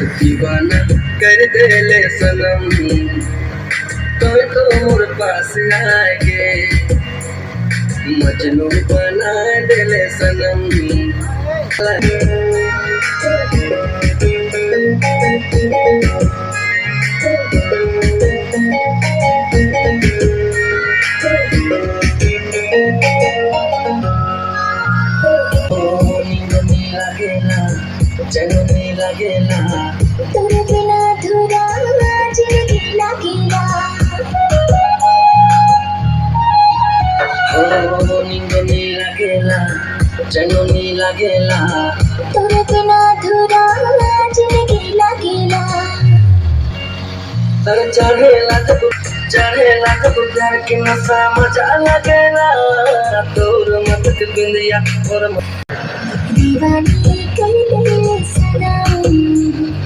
दीवाना कर देले सनम तो मोर पास आके मजनू बना देले सनम। चैन लगेला तोरे बिना अधूरा जिंदगी लगेला। हो नींद नहीं लगेला चैन नहीं लगेला तोरे बिना अधूरा जिंदगी लगेला। तर चढ़ेला जब प्यार के नशा मजा लगेला तोर मत बिंदिया और दीवानी कर देले